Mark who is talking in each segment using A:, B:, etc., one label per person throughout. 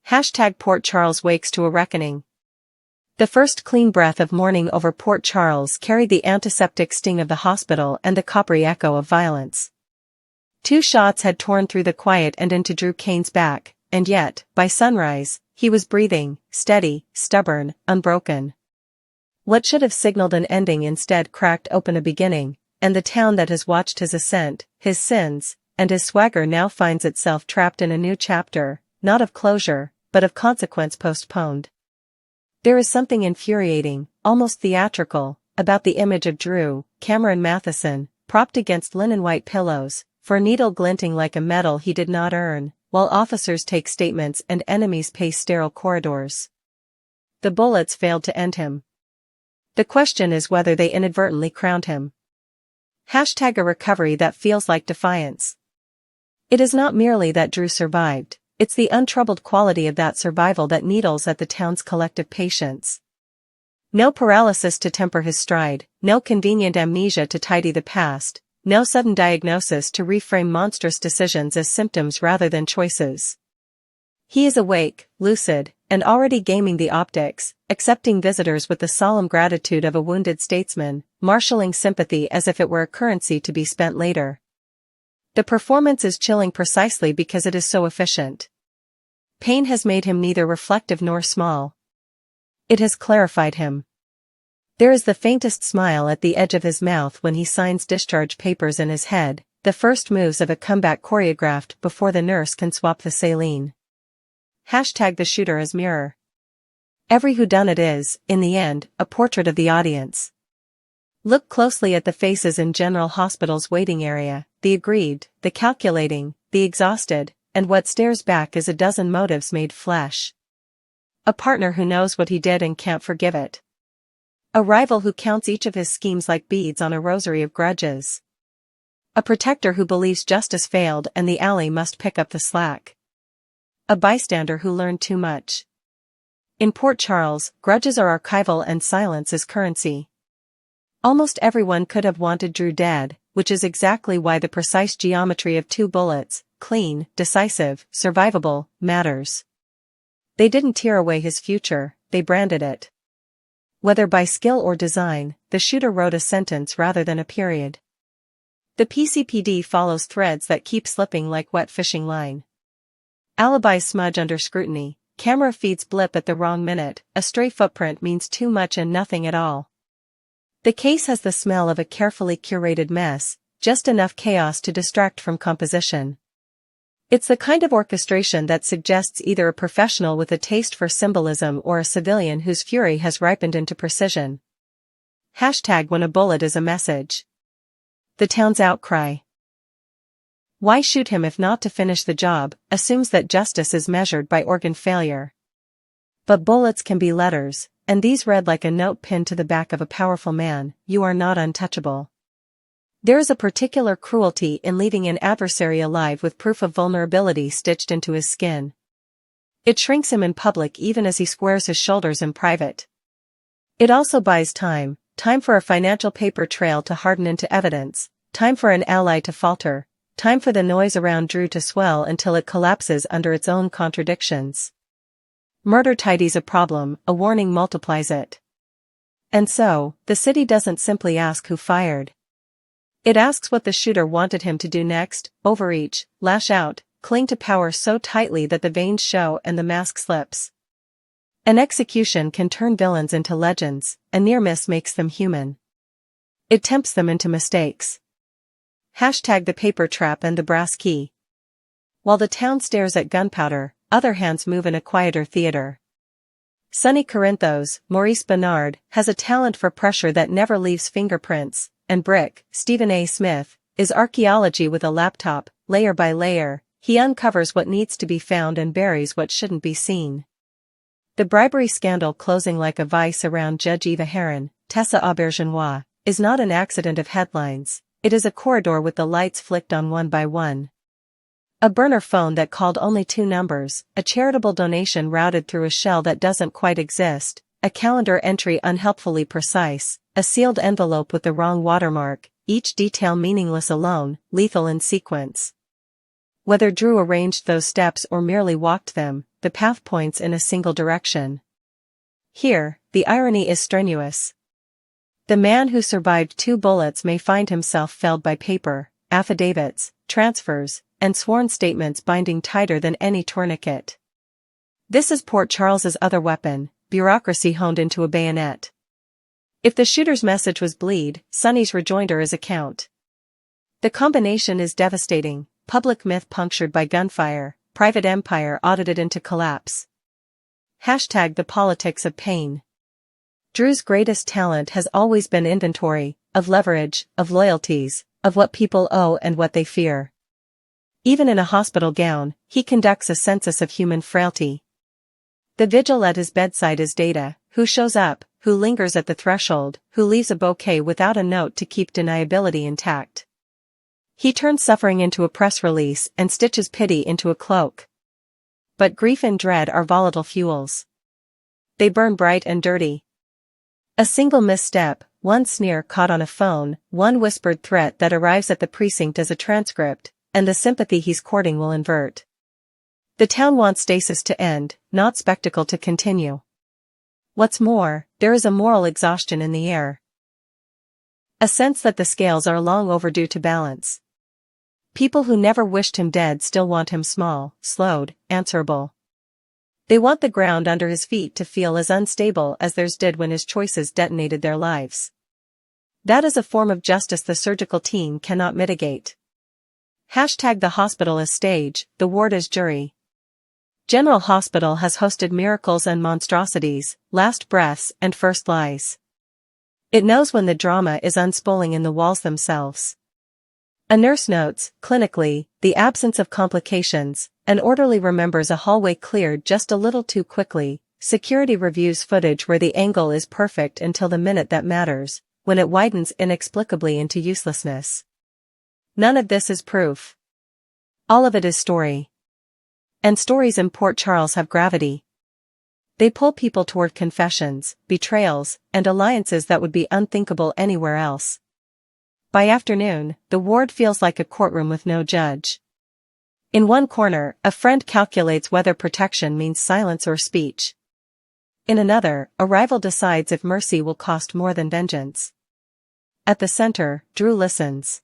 A: Hashtag Port Charles wakes to a reckoning. The first clean breath of morning over Port Charles carried the antiseptic sting of the hospital and the coppery echo of violence. 2 shots had torn through the quiet and into Drew Kane's back, and yet, by sunrise, he was breathing, steady, stubborn, unbroken. What should have signaled an ending instead cracked open a beginning, and the town that has watched his ascent, his sins, and his swagger now finds itself trapped in a new chapter, not of closure, but of consequence postponed. There is something infuriating, almost theatrical, about the image of Drew Cameron Matheson, propped against linen-white pillows, for a needle glinting like a medal he did not earn, while officers take statements and enemies pace sterile corridors. The bullets failed to end him. The question is whether they inadvertently crowned him. Hashtag a recovery that feels like defiance. It is not merely that Drew survived, it's the untroubled quality of that survival that needles at the town's collective patience. No paralysis to temper his stride, no convenient amnesia to tidy the past, no sudden diagnosis to reframe monstrous decisions as symptoms rather than choices. He is awake, lucid, and already gaming the optics, accepting visitors with the solemn gratitude of a wounded statesman, marshalling sympathy as if it were a currency to be spent later. The performance is chilling precisely because it is so efficient. Pain has made him neither reflective nor small. It has clarified him. There is the faintest smile at the edge of his mouth when he signs discharge papers in his head, the first moves of a comeback choreographed before the nurse can swap the saline. Hashtag the shooter as mirror. Every whodunit is, in the end, a portrait of the audience. Look closely at the faces in General Hospital's waiting area, the aggrieved, the calculating, the exhausted, and what stares back is a dozen motives made flesh. A partner who knows what he did and can't forgive it. A rival who counts each of his schemes like beads on a rosary of grudges. A protector who believes justice failed and the alley must pick up the slack. A bystander who learned too much. In Port Charles, grudges are archival and silence is currency. Almost everyone could have wanted Drew dead, which is exactly why the precise geometry of 2 bullets, clean, decisive, survivable, matters. They didn't tear away his future, they branded it. Whether by skill or design, the shooter wrote a sentence rather than a period. The PCPD follows threads that keep slipping like wet fishing line. Alibis smudge under scrutiny, camera feeds blip at the wrong minute, a stray footprint means too much and nothing at all. The case has the smell of a carefully curated mess, just enough chaos to distract from composition. It's the kind of orchestration that suggests either a professional with a taste for symbolism or a civilian whose fury has ripened into precision. Hashtag when a bullet is a message. The town's outcry. Why shoot him if not to finish the job, assumes that justice is measured by organ failure. But bullets can be letters, and these read like a note pinned to the back of a powerful man, "You are not untouchable." There is a particular cruelty in leaving an adversary alive with proof of vulnerability stitched into his skin. It shrinks him in public even as he squares his shoulders in private. It also buys time for a financial paper trail to harden into evidence, time for an ally to falter, time for the noise around Drew to swell until it collapses under its own contradictions. Murder tidies a problem, a warning multiplies it. And so, the city doesn't simply ask who fired. It asks what the shooter wanted him to do next: overreach, lash out, cling to power so tightly that the veins show and the mask slips. An execution can turn villains into legends, a near miss makes them human. It tempts them into mistakes. Hashtag the paper trap and the brass key. While the town stares at gunpowder, other hands move in a quieter theater. Sonny Corinthos, Maurice Bernard, has a talent for pressure that never leaves fingerprints, and Brick, Stephen A. Smith, is archaeology with a laptop. Layer by layer, he uncovers what needs to be found and buries what shouldn't be seen. The bribery scandal closing like a vice around Judge Eva Heron, Tessa Aubergenois, is not an accident of headlines, it is a corridor with the lights flicked on one by one. A burner phone that called only 2 numbers, a charitable donation routed through a shell that doesn't quite exist, a calendar entry unhelpfully precise, a sealed envelope with the wrong watermark, each detail meaningless alone, lethal in sequence. Whether Drew arranged those steps or merely walked them, the path points in a single direction. Here, the irony is strenuous. The man who survived 2 bullets may find himself felled by paper, affidavits, transfers, and sworn statements binding tighter than any tourniquet. This is Port Charles's other weapon, bureaucracy honed into a bayonet. If the shooter's message was bleed, Sonny's rejoinder is account. The combination is devastating, public myth punctured by gunfire, private empire audited into collapse. Hashtag the politics of pain. Drew's greatest talent has always been inventory, of leverage, of loyalties, of what people owe and what they fear. Even in a hospital gown, he conducts a census of human frailty. The vigil at his bedside is data: who shows up, who lingers at the threshold, who leaves a bouquet without a note to keep deniability intact. He turns suffering into a press release and stitches pity into a cloak. But grief and dread are volatile fuels. They burn bright and dirty. A single misstep, one sneer caught on a phone, one whispered threat that arrives at the precinct as a transcript, and the sympathy he's courting will invert. The town wants stasis to end, not spectacle to continue. What's more, there is a moral exhaustion in the air. A sense that the scales are long overdue to balance. People who never wished him dead still want him small, slowed, answerable. They want the ground under his feet to feel as unstable as theirs did when his choices detonated their lives. That is a form of justice the surgical team cannot mitigate. Hashtag the hospital as stage, the ward as jury. General Hospital has hosted miracles and monstrosities, last breaths and first lies. It knows when the drama is unspooling in the walls themselves. A nurse notes, clinically, the absence of complications. An orderly remembers a hallway cleared just a little too quickly. Security reviews footage where the angle is perfect until the minute that matters, when it widens inexplicably into uselessness. None of this is proof. All of it is story. And stories in Port Charles have gravity. They pull people toward confessions, betrayals, and alliances that would be unthinkable anywhere else. By afternoon, the ward feels like a courtroom with no judge. In one corner, a friend calculates whether protection means silence or speech. In another, a rival decides if mercy will cost more than vengeance. At the center, Drew listens.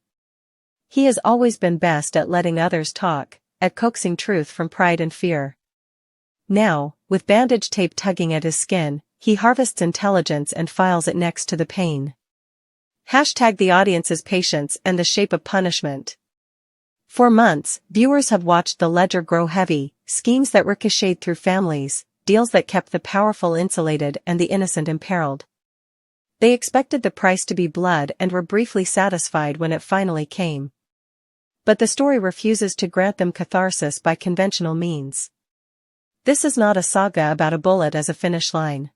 A: He has always been best at letting others talk, at coaxing truth from pride and fear. Now, with bandage tape tugging at his skin, he harvests intelligence and files it next to the pain. Hashtag the audience's patience and the shape of punishment. For months, viewers have watched the ledger grow heavy, schemes that ricocheted through families, deals that kept the powerful insulated and the innocent imperiled. They expected the price to be blood and were briefly satisfied when it finally came. But the story refuses to grant them catharsis by conventional means. This is not a saga about a bullet as a finish line.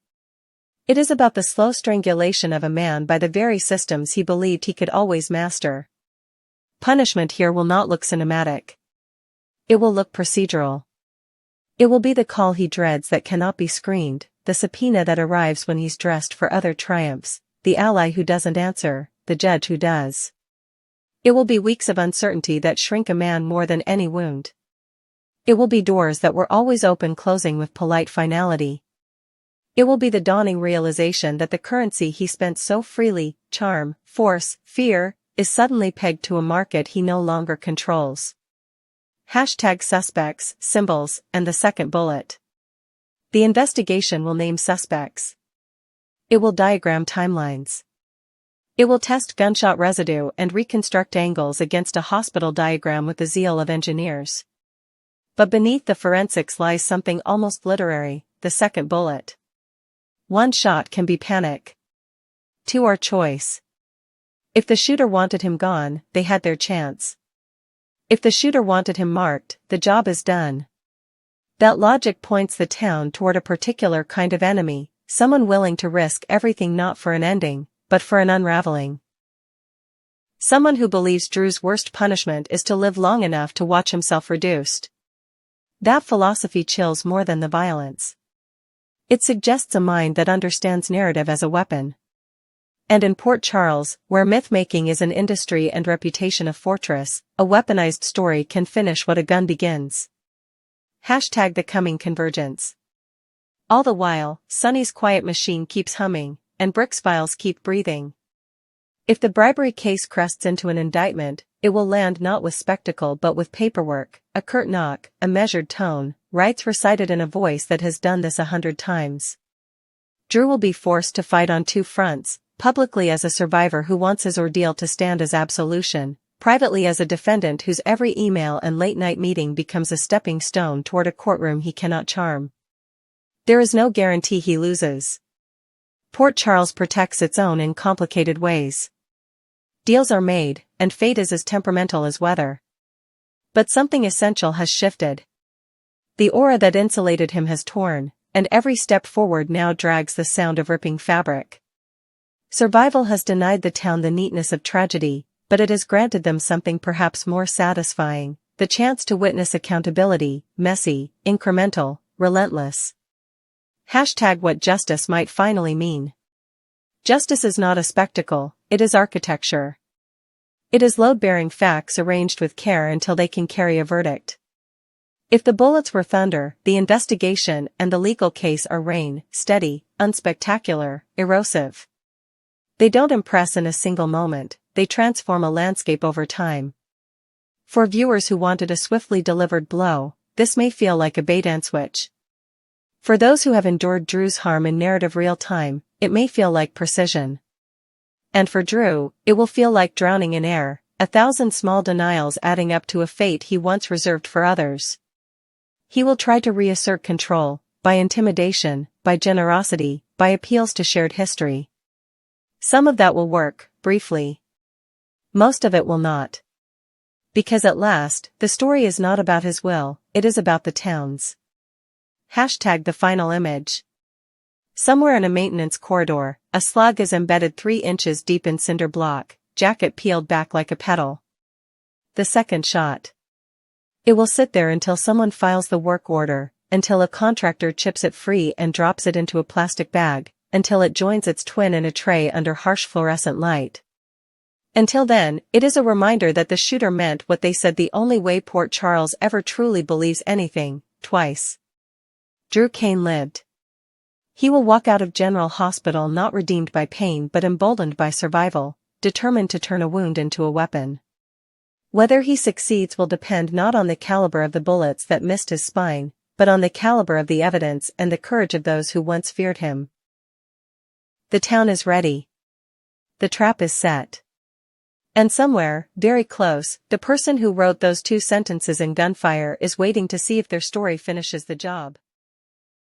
A: It is about the slow strangulation of a man by the very systems he believed he could always master. Punishment here will not look cinematic. It will look procedural. It will be the call he dreads that cannot be screened, the subpoena that arrives when he's dressed for other triumphs, the ally who doesn't answer, the judge who does. It will be weeks of uncertainty that shrink a man more than any wound. It will be doors that were always open closing with polite finality. It will be the dawning realization that the currency he spent so freely, charm, force, fear, is suddenly pegged to a market he no longer controls. Hashtag suspects, symbols, and the second bullet. The investigation will name suspects. It will diagram timelines. It will test gunshot residue and reconstruct angles against a hospital diagram with the zeal of engineers. But beneath the forensics lies something almost literary, the second bullet. One shot can be panic. Two are choice. If the shooter wanted him gone, they had their chance. If the shooter wanted him marked, the job is done. That logic points the town toward a particular kind of enemy, someone willing to risk everything not for an ending, but for an unraveling. Someone who believes Drew's worst punishment is to live long enough to watch himself reduced. That philosophy chills more than the violence. It suggests a mind that understands narrative as a weapon. And in Port Charles, where myth-making is an industry and reputation a fortress, a weaponized story can finish what a gun begins. Hashtag the coming convergence. All the while, Sonny's quiet machine keeps humming, and Brick's files keep breathing. If the bribery case crests into an indictment, it will land not with spectacle but with paperwork, a curt knock, a measured tone, rights recited in a voice that has done this 100 times. Drew will be forced to fight on two fronts, publicly as a survivor who wants his ordeal to stand as absolution, privately as a defendant whose every email and late-night meeting becomes a stepping stone toward a courtroom he cannot charm. There is no guarantee he loses. Port Charles protects its own in complicated ways. Deals are made, and fate is as temperamental as weather. But something essential has shifted. The aura that insulated him has torn, and every step forward now drags the sound of ripping fabric. Survival has denied the town the neatness of tragedy, but it has granted them something perhaps more satisfying, the chance to witness accountability, messy, incremental, relentless. Hashtag what justice might finally mean. Justice is not a spectacle, it is architecture. It is load-bearing facts arranged with care until they can carry a verdict. If the bullets were thunder, the investigation and the legal case are rain, steady, unspectacular, erosive. They don't impress in a single moment, they transform a landscape over time. For viewers who wanted a swiftly delivered blow, this may feel like a bait-and switch. For those who have endured Drew's harm in narrative real time, it may feel like precision. And for Drew, it will feel like drowning in air, 1,000 small denials adding up to a fate he once reserved for others. He will try to reassert control, by intimidation, by generosity, by appeals to shared history. Some of that will work, briefly. Most of it will not. Because at last, the story is not about his will, it is about the town's. Hashtag the final image. Somewhere in a maintenance corridor, a slug is embedded 3 inches deep in cinder block, jacket peeled back like a petal. The second shot. It will sit there until someone files the work order, until a contractor chips it free and drops it into a plastic bag, until it joins its twin in a tray under harsh fluorescent light. Until then, it is a reminder that the shooter meant what they said the only way Port Charles ever truly believes anything, twice. Drew Cain lived. He will walk out of General Hospital not redeemed by pain but emboldened by survival, determined to turn a wound into a weapon. Whether he succeeds will depend not on the caliber of the bullets that missed his spine, but on the caliber of the evidence and the courage of those who once feared him. The town is ready. The trap is set. And somewhere, very close, the person who wrote those 2 sentences in gunfire is waiting to see if their story finishes the job.